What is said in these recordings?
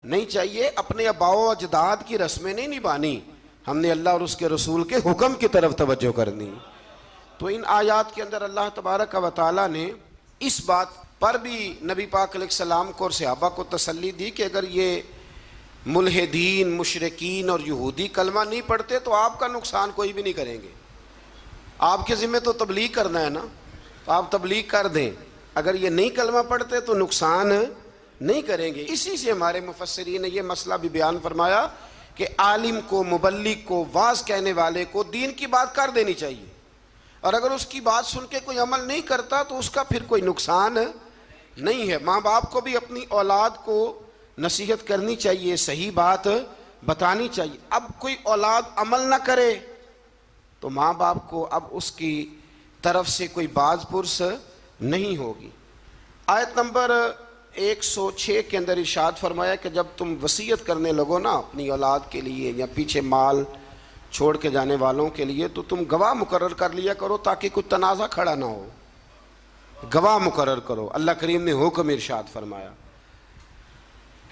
نہیں چاہیے، اپنے آباء و اجداد کی رسمیں نہیں نبھانی، ہم نے اللہ اور اس کے رسول کے حکم کی طرف توجہ کرنی۔ تو ان آیات کے اندر اللہ تبارک و تعالیٰ نے اس بات پر بھی نبی پاک علیہ السلام کو اور صحابہ کو تسلی دی کہ اگر یہ ملحدین، مشرکین اور یہودی کلمہ نہیں پڑھتے تو آپ کا نقصان کوئی بھی نہیں کریں گے۔ آپ کے ذمہ تو تبلیغ کرنا ہے نا، تو آپ تبلیغ کر دیں، اگر یہ نہیں کلمہ پڑھتے تو نقصان نہیں کریں گے۔ اسی سے ہمارے مفسرین نے یہ مسئلہ بھی بیان فرمایا کہ عالم کو، مبلغ کو، واعظ کہنے والے کو دین کی بات کر دینی چاہیے، اور اگر اس کی بات سن کے کوئی عمل نہیں کرتا تو اس کا پھر کوئی نقصان نہیں ہے۔ ماں باپ کو بھی اپنی اولاد کو نصیحت کرنی چاہیے، صحیح بات بتانی چاہیے۔ اب کوئی اولاد عمل نہ کرے تو ماں باپ کو اب اس کی طرف سے کوئی باز پرس نہیں ہوگی۔ آیت نمبر 106 کے اندر ارشاد فرمایا کہ جب تم وصیت کرنے لگو نا اپنی اولاد کے لیے یا پیچھے مال چھوڑ کے جانے والوں کے لیے، تو تم گواہ مقرر کر لیا کرو تاکہ کوئی تنازع کھڑا نہ ہو، گواہ مقرر کرو، اللہ کریم نے حکم ارشاد فرمایا۔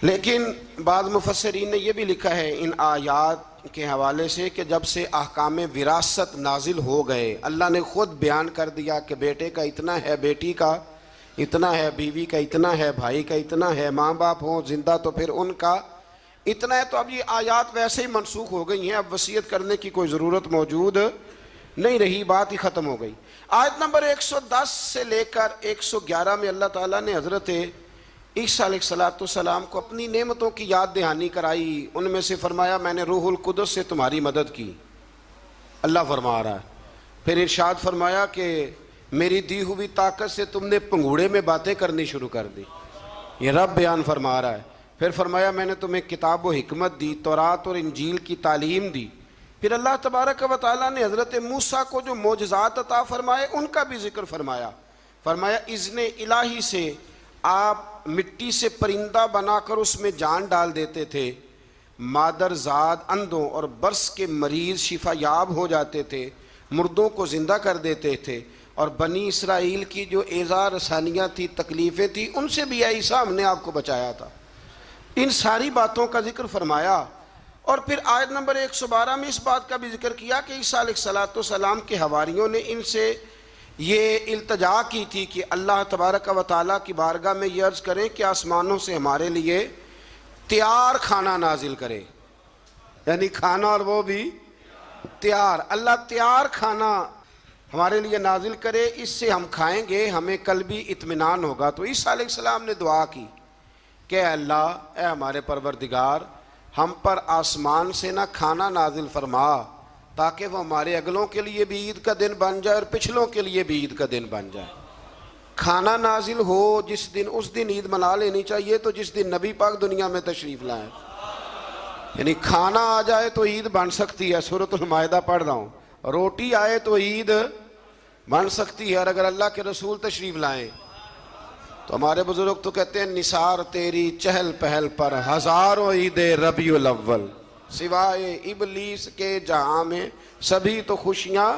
لیکن بعض مفسرین نے یہ بھی لکھا ہے ان آیات کے حوالے سے کہ جب سے احکام وراثت نازل ہو گئے، اللہ نے خود بیان کر دیا کہ بیٹے کا اتنا ہے، بیٹی کا اتنا ہے، بیوی کا اتنا ہے، بھائی کا اتنا ہے، ماں باپ ہوں زندہ تو پھر ان کا اتنا ہے، تو اب یہ آیات ویسے ہی منسوخ ہو گئی ہیں، اب وصیت کرنے کی کوئی ضرورت موجود نہیں رہی، بات ہی ختم ہو گئی۔ آیت نمبر 110 سے لے کر 111 میں اللہ تعالیٰ نے حضرت عیسیٰ علیہ السلام کو اپنی نعمتوں کی یاد دہانی کرائی۔ ان میں سے فرمایا میں نے روح القدس سے تمہاری مدد کی، اللہ فرما رہا ہے۔ پھر ارشاد فرمایا کہ میری دی ہوئی طاقت سے تم نے پنگوڑے میں باتیں کرنی شروع کر دی، یہ رب بیان فرما رہا ہے۔ پھر فرمایا میں نے تمہیں کتاب و حکمت دی، تورات اور انجیل کی تعلیم دی۔ پھر اللہ تبارک و تعالیٰ نے حضرت موسیٰ کو جو معجزات عطا فرمائے ان کا بھی ذکر فرمایا۔ فرمایا اذن الہی سے آپ مٹی سے پرندہ بنا کر اس میں جان ڈال دیتے تھے، مادر زاد اندھوں اور برس کے مریض شفا یاب ہو جاتے تھے، مردوں کو زندہ کر دیتے تھے، اور بنی اسرائیل کی جو ایذا رسانیاں تھی، تکلیفیں تھیں، ان سے بھی اے عیسیٰ ہم نے آپ کو بچایا تھا۔ ان ساری باتوں کا ذکر فرمایا، اور پھر آیت نمبر 112 میں اس بات کا بھی ذکر کیا کہ عیسیٰ علیہ السلام کے حواریوں نے ان سے یہ التجا کی تھی کہ اللہ تبارک و تعالیٰ کی بارگاہ میں یہ عرض کریں کہ آسمانوں سے ہمارے لیے تیار کھانا نازل کرے، یعنی کھانا اور وہ بھی تیار، اللہ تیار کھانا ہمارے لیے نازل کرے، اس سے ہم کھائیں گے، ہمیں قلبی اطمینان ہوگا۔ تو عیسیٰ علیہ السلام نے دعا کی کہ اے اللہ، اے ہمارے پروردگار، ہم پر آسمان سے نہ کھانا نازل فرما تاکہ وہ ہمارے اگلوں کے لیے بھی عید کا دن بن جائے اور پچھلوں کے لیے بھی عید کا دن بن جائے۔ کھانا نازل ہو جس دن، اس دن عید منا لینی چاہیے، تو جس دن نبی پاک دنیا میں تشریف لائیں، یعنی کھانا آ جائے تو عید بن سکتی ہے، سورۃ المائدہ پڑھ رہا ہوں، روٹی آئے تو عید بن سکتی ہے، اور اگر اللہ کے رسول تشریف لائیں تو ہمارے بزرگ تو کہتے ہیں نثار تیری چہل پہل پر ہزاروں عید ربیع الاول، سوائے ابلیس کے جہاں میں سبھی تو خوشیاں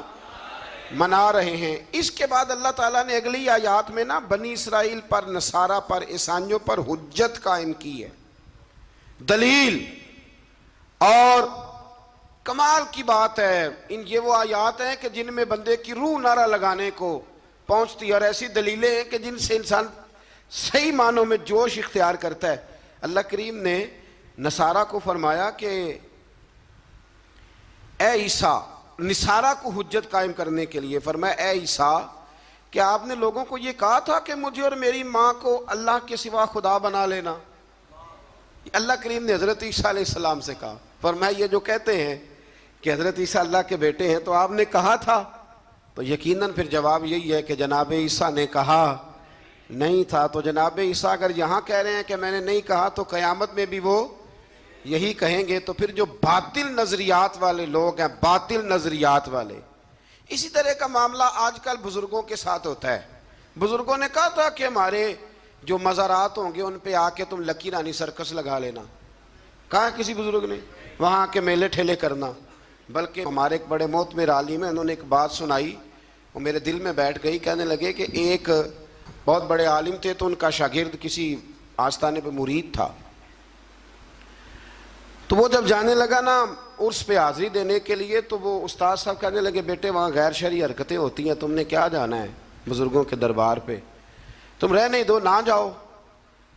منا رہے ہیں۔ اس کے بعد اللہ تعالیٰ نے اگلی آیات میں نا بنی اسرائیل پر، نصارہ پر، عیسائیوں پر حجت قائم کی ہے، دلیل، اور کمال کی بات ہے، یہ وہ آیات ہیں کہ جن میں بندے کی روح نعرہ لگانے کو پہنچتی ہے، اور ایسی دلیلیں ہیں کہ جن سے انسان صحیح معنوں میں جوش اختیار کرتا ہے۔ اللہ کریم نے نصارہ کو فرمایا کہ اے عیسیٰ، نصارہ کو حجت قائم کرنے کے لیے فرمایا اے عیسیٰ، کیا آپ نے لوگوں کو یہ کہا تھا کہ مجھے اور میری ماں کو اللہ کے سوا خدا بنا لینا؟ اللہ کریم نے حضرت عیسیٰ علیہ السلام سے کہا، فرمایا یہ جو کہتے ہیں کہ حضرت عیسیٰ اللہ کے بیٹے ہیں، تو آپ نے کہا تھا؟ تو یقیناً پھر جواب یہی ہے کہ جناب عیسیٰ نے کہا نہیں تھا۔ تو جناب عیسیٰ اگر یہاں کہہ رہے ہیں کہ میں نے نہیں کہا، تو قیامت میں بھی وہ یہی کہیں گے۔ تو پھر جو باطل نظریات والے لوگ ہیں، باطل نظریات والے، اسی طرح کا معاملہ آج کل بزرگوں کے ساتھ ہوتا ہے۔ بزرگوں نے کہا تھا کہ ہمارے جو مزارات ہوں گے ان پہ آ کے تم لکی رانی سرکس لگا لینا، کہا کسی بزرگ نے، وہاں کے میلے ٹھیلے کرنا۔ بلکہ ہمارے ایک بڑے معتبر عالم ہیں، انہوں نے ایک بات سنائی، وہ میرے دل میں بیٹھ گئی۔ کہنے لگے کہ ایک بہت بڑے عالم تھے، تو ان کا شاگرد کسی آستانے پہ مرید تھا، تو وہ جب جانے لگا نا عرس پہ حاضری دینے کے لیے، تو وہ استاد صاحب کہنے لگے بیٹے وہاں غیر شرعی حرکتیں ہوتی ہیں، تم نے کیا جانا ہے بزرگوں کے دربار پہ، تم رہنے دو نہ جاؤ۔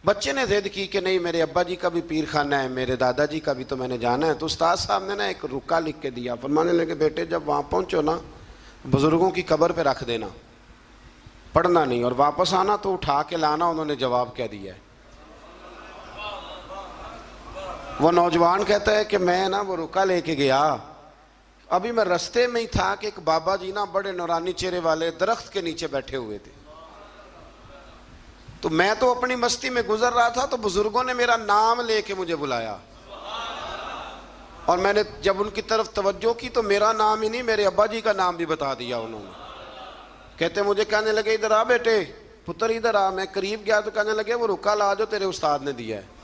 بچے نے ضد کی کہ نہیں میرے ابا جی کا بھی پیر خانہ ہے، میرے دادا جی کا بھی تو میں نے جانا ہے۔ تو استاد صاحب نے نا ایک رکا لکھ کے دیا، فرمانے لگے بیٹے جب وہاں پہنچو نا بزرگوں کی قبر پہ رکھ دینا، پڑھنا نہیں، اور واپس آنا تو اٹھا کے لانا۔ انہوں نے جواب کہہ دیا ہے۔ وہ نوجوان کہتا ہے کہ میں نا وہ رکا لے کے گیا، ابھی میں رستے میں ہی تھا کہ ایک بابا جی نا بڑے نورانی چہرے والے درخت کے نیچے بیٹھے ہوئے تھے، تو میں تو اپنی مستی میں گزر رہا تھا، تو بزرگوں نے میرا نام لے کے مجھے بلایا، اور میں نے جب ان کی طرف توجہ کی تو میرا نام ہی نہیں میرے ابا جی کا نام بھی بتا دیا انہوں نے۔ کہتے مجھے کہنے لگے ادھر آ بیٹے، پتر ادھر آ۔ میں قریب گیا تو کہنے لگے وہ رکا لا جو تیرے استاد نے دیا ہے۔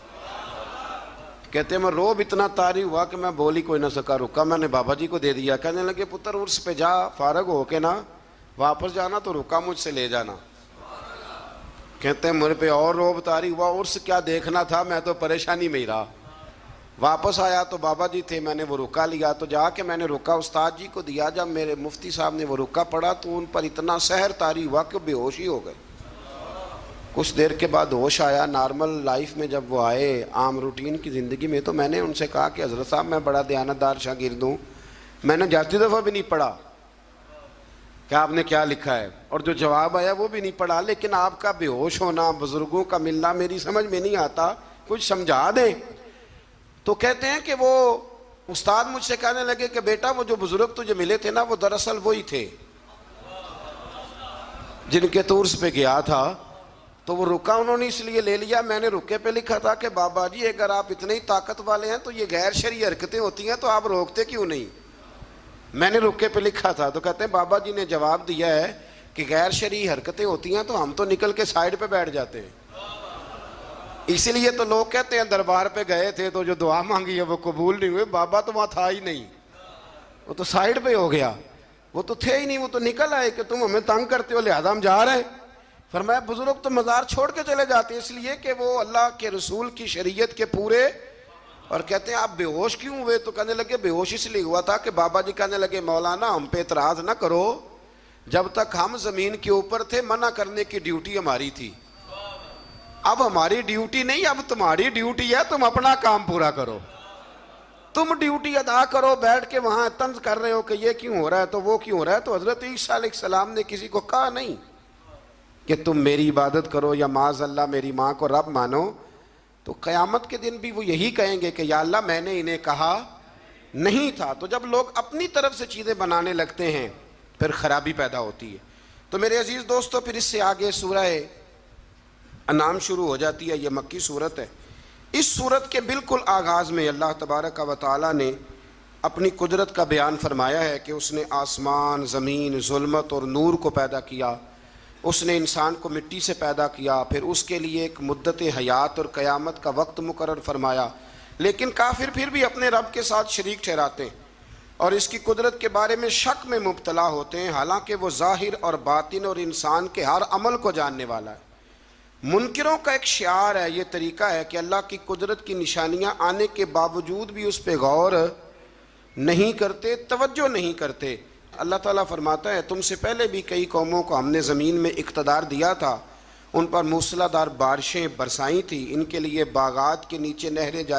کہتے میں روب اتنا طاری ہوا کہ میں بول ہی کوئی نہ سکا، رکا میں نے بابا جی کو دے دیا۔ کہنے لگے پتر عرس پہ جا، فارغ ہو کے نا واپس جانا تو رکا مجھ سے لے جانا۔ کہتے ہیں میرے پہ اور روب طاری ہوا، عرس کیا دیکھنا تھا، میں تو پریشانی میں ہی رہا۔ واپس آیا تو بابا جی تھے، میں نے وہ رکا لیا، تو جا کے میں نے رکا استاد جی کو دیا۔ جب میرے مفتی صاحب نے وہ رکا پڑھا تو ان پر اتنا سحر طاری ہوا کہ بے ہوش ہی ہو گئے۔ کچھ دیر کے بعد ہوش آیا، نارمل لائف میں جب وہ آئے عام روٹین کی زندگی میں، تو میں نے ان سے کہا کہ حضرت صاحب میں بڑا دیانتدار شاگرد ہوں، میں نے جاتی دفعہ بھی نہیں پڑھا کہ آپ نے کیا لکھا ہے، اور جو جواب آیا وہ بھی نہیں پڑھا، لیکن آپ کا بے ہوش ہونا، بزرگوں کا ملنا میری سمجھ میں نہیں آتا، کچھ سمجھا دیں۔ تو کہتے ہیں کہ وہ استاد مجھ سے کہنے لگے کہ بیٹا وہ جو بزرگ تجھے ملے تھے نا وہ دراصل وہی تھے جن کے تو عرس پہ گیا تھا۔ تو وہ رکا انہوں نے اس لیے لے لیا، میں نے رکے پہ لکھا تھا کہ بابا جی اگر آپ اتنے ہی طاقت والے ہیں تو یہ غیر شرعی حرکتیں ہوتی ہیں تو آپ روکتے کیوں نہیں، میں نے رکے پہ لکھا تھا۔ تو کہتے ہیں بابا جی نے جواب دیا ہے کہ غیر شرعی حرکتیں ہوتی ہیں تو ہم تو نکل کے سائیڈ پہ بیٹھ جاتے ہیں، اسی لیے تو لوگ کہتے ہیں دربار پہ گئے تھے تو جو دعا مانگی ہے وہ قبول نہیں ہوئے، بابا تو وہاں تھا ہی نہیں، وہ تو سائیڈ پہ ہو گیا، وہ تو تھے ہی نہیں، وہ تو نکل آئے کہ تم ہمیں تنگ کرتے ہو لہذا ہم جا رہے ہیں۔ فرمایا بزرگ تو مزار چھوڑ کے چلے جاتے ہیں اس لیے کہ وہ اللہ کے رسول کی شریعت کے پورے، اور کہتے ہیں آپ بے ہوش کیوں ہوئے؟ تو کہنے لگے بے ہوش اس لیے ہوا تھا کہ بابا جی کہنے لگے مولانا ہم پہ اعتراض نہ کرو، جب تک ہم زمین کے اوپر تھے منع کرنے کی ڈیوٹی ہماری تھی، اب ہماری ڈیوٹی نہیں، اب تمہاری ڈیوٹی ہے، تم اپنا کام پورا کرو، تم ڈیوٹی ادا کرو۔ بیٹھ کے وہاں طنز کر رہے ہو کہ یہ کیوں ہو رہا ہے تو وہ کیوں ہو رہا ہے، تو حضرت عیسیٰ علیہ السلام نے کسی کو کہا نہیں کہ تم میری عبادت کرو یا معاذ اللہ میری ماں کو رب مانو، تو قیامت کے دن بھی وہ یہی کہیں گے کہ یا اللہ میں نے انہیں کہا نہیں تھا۔ تو جب لوگ اپنی طرف سے چیزیں بنانے لگتے ہیں پھر خرابی پیدا ہوتی ہے۔ تو میرے عزیز دوستو پھر اس سے آگے سورہ انعام شروع ہو جاتی ہے، یہ مکی صورت ہے۔ اس صورت کے بالکل آغاز میں اللہ تبارک و تعالیٰ نے اپنی قدرت کا بیان فرمایا ہے کہ اس نے آسمان، زمین، ظلمت اور نور کو پیدا کیا، اس نے انسان کو مٹی سے پیدا کیا، پھر اس کے لیے ایک مدت حیات اور قیامت کا وقت مقرر فرمایا، لیکن کافر پھر بھی اپنے رب کے ساتھ شریک ٹھہراتے ہیں اور اس کی قدرت کے بارے میں شک میں مبتلا ہوتے ہیں، حالانکہ وہ ظاہر اور باطن اور انسان کے ہر عمل کو جاننے والا ہے۔ منکروں کا ایک شعار ہے، یہ طریقہ ہے کہ اللہ کی قدرت کی نشانیاں آنے کے باوجود بھی اس پہ غور نہیں کرتے، توجہ نہیں کرتے۔ اللہ تعالیٰ فرماتا ہے تم سے پہلے بھی کئی قوموں کو ہم نے زمین میں اقتدار دیا تھا، ان پر موسلادھار بارشیں برسائی تھی، ان کے لیے باغات کے نیچے نہریں جاری